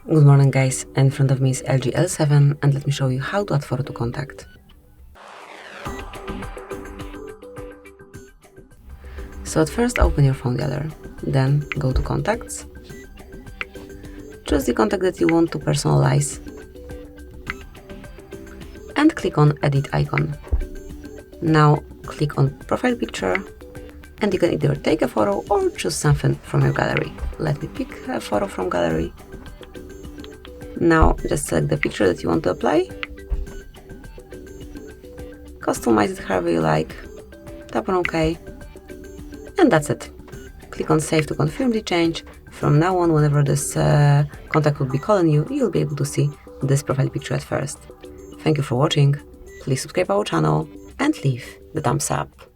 Good morning guys, in front of me is LG L7 and let me show you how to add photo to contact. So at first open your phone gallery, then go to contacts, choose the contact that you want to personalize and click on edit icon. Now click on profile picture and you can either take a photo or choose something from your gallery. Let me pick a photo from gallery. Now just select the picture that you want to apply, customize it however you like, tap on OK, and that's it. Click on save to confirm the change. From now on, whenever this contact will be calling you, you'll be able to see this profile picture at first. Thank you for watching, please subscribe our channel and leave the thumbs up.